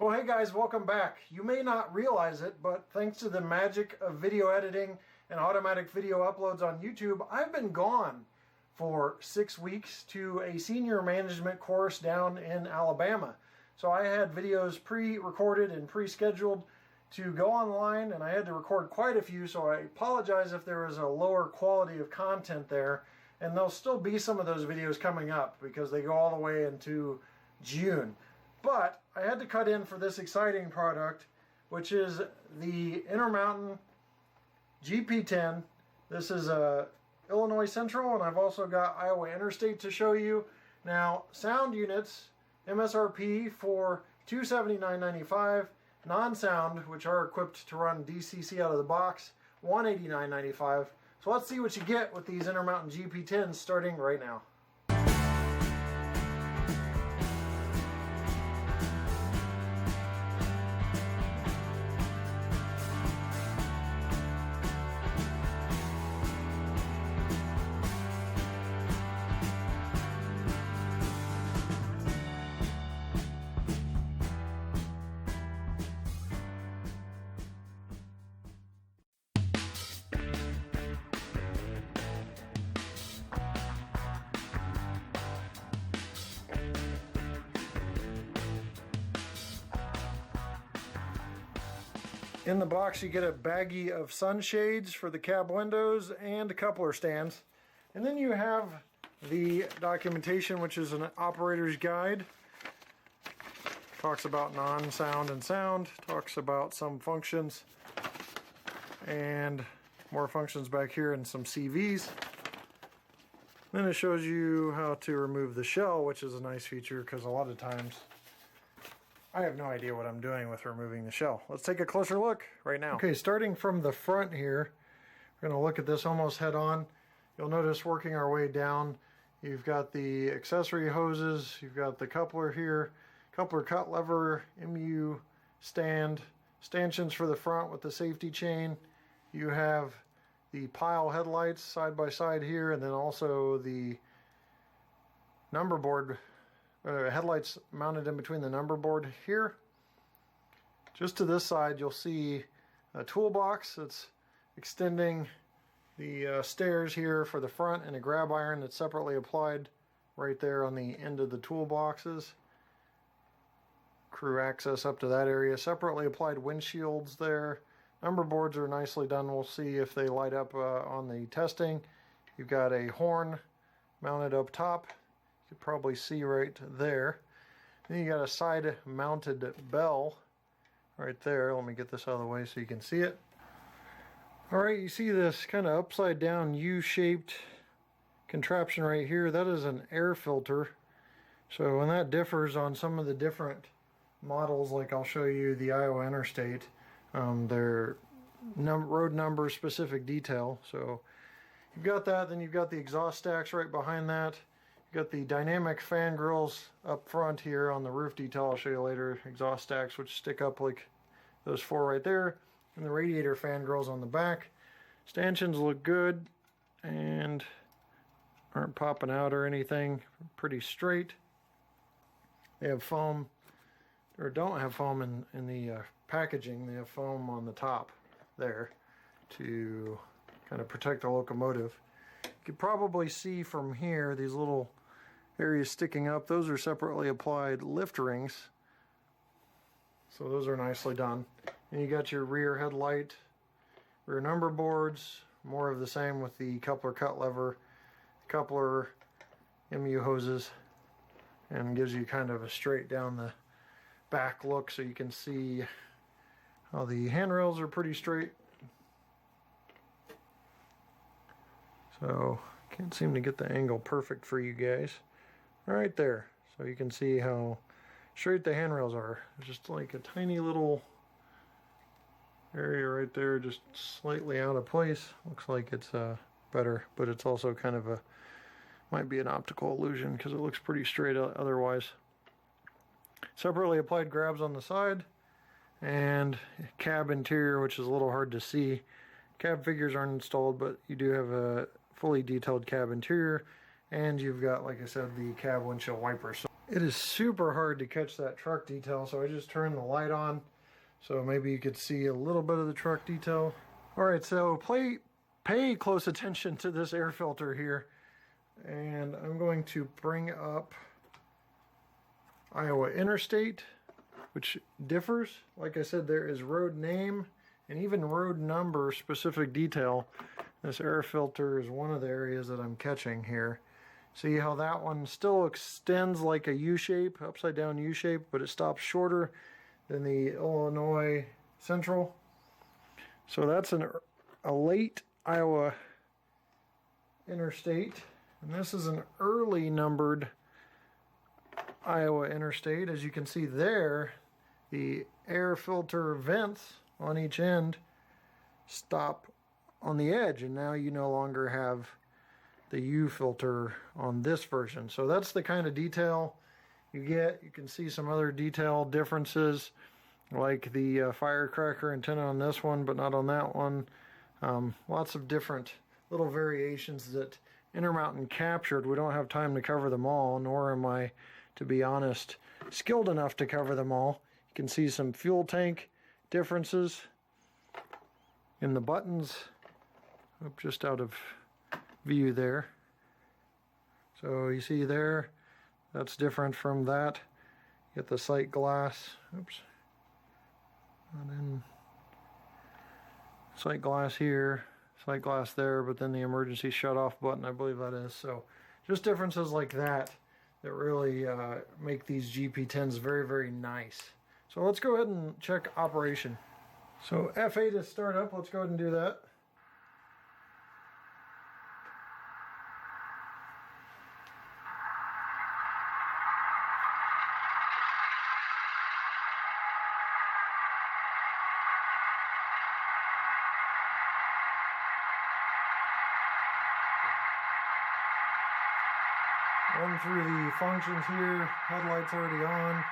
Well, hey guys, welcome back. You may not realize it, but thanks to the magic of video editing and automatic video uploads on YouTube, I've been gone for 6 weeks to a senior management course down in Alabama. So I had videos pre-recorded and pre-scheduled to go online, and I had to record quite a few, so I apologize if there was a lower quality of content there. And there'll still be some of those videos coming up because they go all the way into June. But I had to cut in for this exciting product, which is the Intermountain GP10. This is Illinois Central, and I've also got Iowa Interstate to show you. Now, sound units, MSRP for $279.95. Non-sound, which are equipped to run DCC out of the box, $189.95. So let's see what you get with these Intermountain GP10s starting right now. In the box you get a baggie of sunshades for the cab windows and coupler stands. And then you have the documentation, which is an operator's guide. Talks about non-sound and sound, talks about some functions and more functions back here and some CVs. Then it shows you how to remove the shell, which is a nice feature because a lot of times I have no idea what I'm doing with removing the shell. Let's take a closer look right now. Okay, starting from the front here, we're going to look at this almost head on. You'll notice working our way down, you've got the accessory hoses, you've got the coupler here, coupler cut lever, MU stand, stanchions for the front with the safety chain. You have the pile headlights side by side here, and then also the number board headlights mounted in between the number board here. Just to this side you'll see a toolbox that's extending the stairs here for the front, and a grab iron that's separately applied right there on the end of the toolboxes. Crew access up to that area. Separately applied windshields there. Number boards are nicely done. We'll see if they light up on the testing. You've got a horn mounted up top. You can probably see right there. Then you got a side mounted bell right there. Let me get this out of the way so you can see it. Alright, you see this kind of upside down U-shaped contraption right here. That is an air filter. So when that differs on some of the different models, like I'll show you the Iowa Interstate, they're road number specific detail. So you've got that, then you've got the exhaust stacks right behind that. Got the dynamic fan grills up front here on the roof detail. I'll show you later. Exhaust stacks which stick up like those four right there, and the radiator fan grills on the back. Stanchions look good and aren't popping out or anything. Pretty straight. They have foam, or don't have foam in the packaging. They have foam on the top there to kind of protect the locomotive. You can probably see from here these little areas sticking up. Those are separately applied lift rings. So those are nicely done. And you got your rear headlight, rear number boards, more of the same with the coupler cut lever, coupler MU hoses, and gives you kind of a straight down the back look so you can see how the handrails are pretty straight. So can't seem to get the angle perfect for you guys. Right there. So you can see how straight the handrails are. There's just like a tiny little area right there, just slightly out of place. Looks like it's better, but it's also kind of might be an optical illusion because it looks pretty straight otherwise. Separately applied grabs on the side, and cab interior, which is a little hard to see. Cab figures aren't installed, but you do have a fully detailed cab interior, and you've got, like I said, the cab windshield wipers. So It is super hard to catch that truck detail, so I just turned the light on so maybe you could see a little bit of the truck detail. Alright, so pay close attention to this air filter here, and I'm going to bring up Iowa Interstate, which differs. Like I said, there is road name and even road number specific detail. This air filter is one of the areas that I'm catching here. See how that one still extends like a U-shape, upside down U-shape, but it stops shorter than the Illinois Central. So that's a late Iowa Interstate, and this is an early numbered Iowa Interstate. As you can see there, the air filter vents on each end stop on the edge, and now you no longer have the U filter on this version. So that's the kind of detail you get. You can see some other detail differences, like the firecracker antenna on this one but not on that one. Lots of different little variations that Intermountain captured. We don't have time to cover them all, nor am I, to be honest, skilled enough to cover them all. You can see some fuel tank differences in the buttons up just out of view there. So you see there, that's different from that. Get the sight glass, oops, not in, sight glass here, sight glass there, but then the emergency shut off button, I believe that is. So just differences like that that really make these GP10s very, very nice. So let's go ahead and check operation. So F8 is start up, let's go ahead and do that. Run through the functions here. Headlights already on.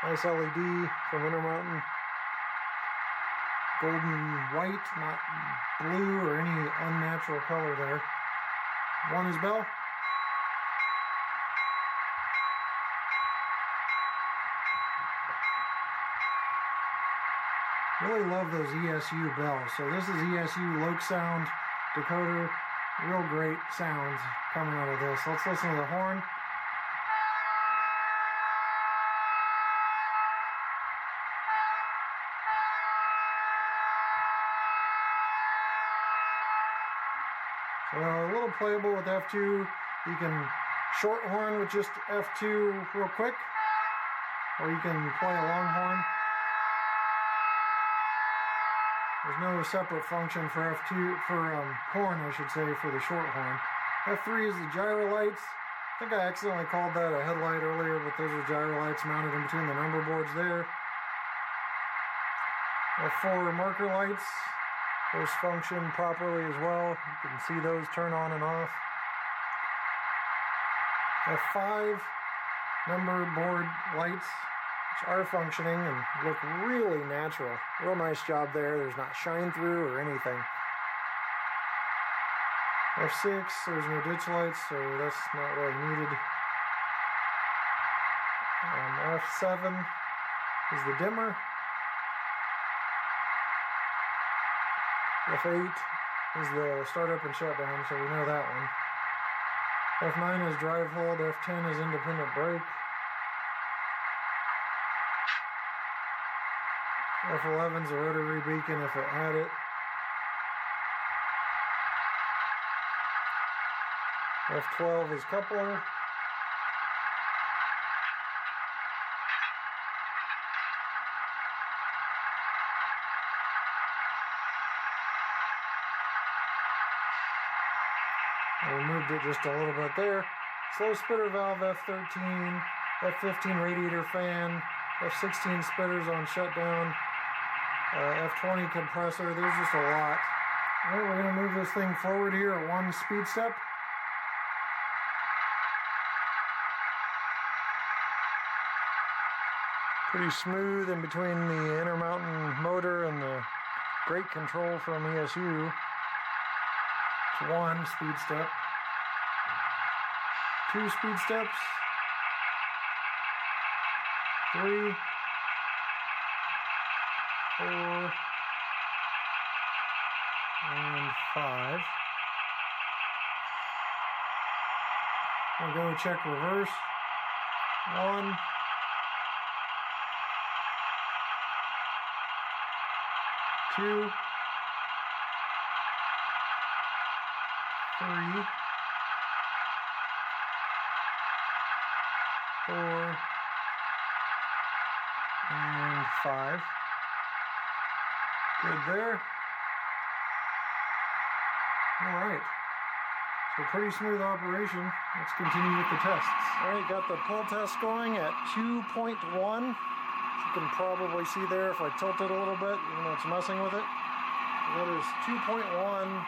Nice LED from Intermountain. Golden white, not blue or any unnatural color there. One is bell. Really love those ESU bells. So this is ESU LOKSound decoder. Real great sounds coming out of this. Let's listen to the horn. So a little playable with F2. You can short horn with just F2 real quick, or you can play a long horn. There's no separate function for F2, for horn, I should say, for the short horn. F3 is the gyro lights. I think I accidentally called that a headlight earlier, but those are gyro lights mounted in between the number boards there. F4 marker lights. Those function properly as well. You can see those turn on and off. F5 number board lights, which are functioning and look really natural. Real nice job there. There's not shine through or anything. F6, there's no ditch lights, so that's not really needed. F7 is the dimmer. F8 is the startup and shutdown, so we know that one. F9 is drive hold, F10 is independent brake. F11 is a rotary beacon if it had it. F12 is coupler. I removed it just a little bit there. Slow spitter valve F13, F15 radiator fan, F16 spitters on shutdown, F20 compressor. There's just a lot. All right, we're going to move this thing forward here at 1 speed step. Pretty smooth in between the Intermountain motor and the great control from ESU. It's 1 speed step. 2 speed steps. 3, 4, and 5. We'll go check reverse. 1, 2, 3, 4, and 5. Good there. Alright. So pretty smooth operation. Let's continue with the tests. Alright, got the pull test going at 2.1. You can probably see there if I tilt it a little bit, even though it's messing with it. That is 2.1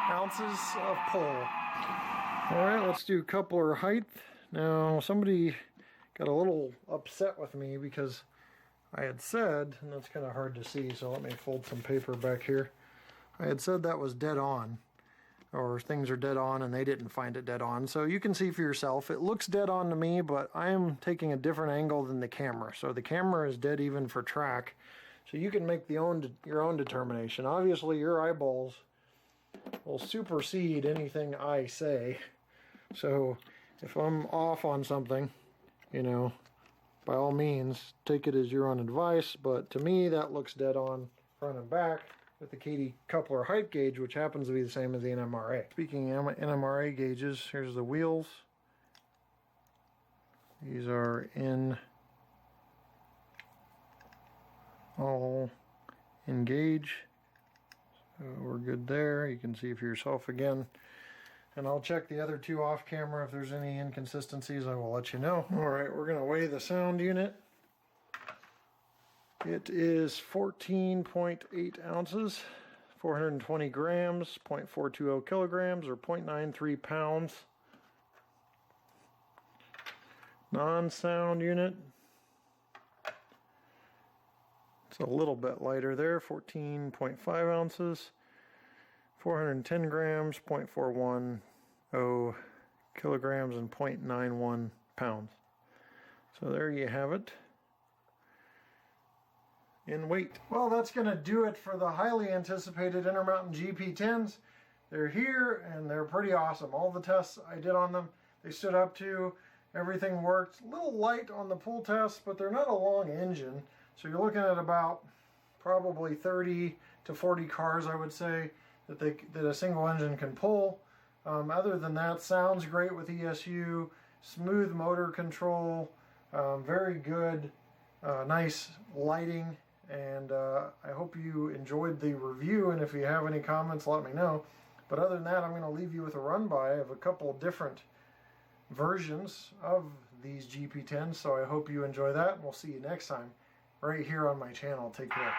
ounces of pull. Alright, let's do coupler height. Now, somebody got a little upset with me because I had said, and that's kind of hard to see, so let me fold some paper back here. I had said that was dead on, or things are dead on and they didn't find it dead on. So you can see for yourself, it looks dead on to me, but I am taking a different angle than the camera. So the camera is dead even for track. So you can make your own determination. Obviously your eyeballs will supersede anything I say. So if I'm off on something, you know, by all means, take it as your own advice, but to me that looks dead on front and back with the Katie coupler height gauge, which happens to be the same as the NMRA. Speaking of NMRA gauges, here's the wheels. These are all in gauge, so we're good there. You can see for yourself again. And I'll check the other two off camera. If there's any inconsistencies, I will let you know. Alright, we're going to weigh the sound unit. It is 14.8 ounces, 420 grams, 0.420 kilograms, or 0.93 pounds. Non-sound unit. It's a little bit lighter there, 14.5 ounces. 410 grams, 0.410 kilograms, and 0.91 pounds. So there you have it in weight. Well, that's going to do it for the highly anticipated Intermountain GP10s. They're here and they're pretty awesome. All the tests I did on them, they stood up to. Everything worked. A little light on the pull test, but they're not a long engine. So you're looking at about probably 30 to 40 cars, I would say, that a single engine can pull. Other than that, sounds great with ESU, smooth motor control, very good, nice lighting, and I hope you enjoyed the review, and if you have any comments, let me know. But other than that, I'm going to leave you with a run-by of a couple different versions of these GP10s, so I hope you enjoy that, and we'll see you next time right here on my channel. Take care.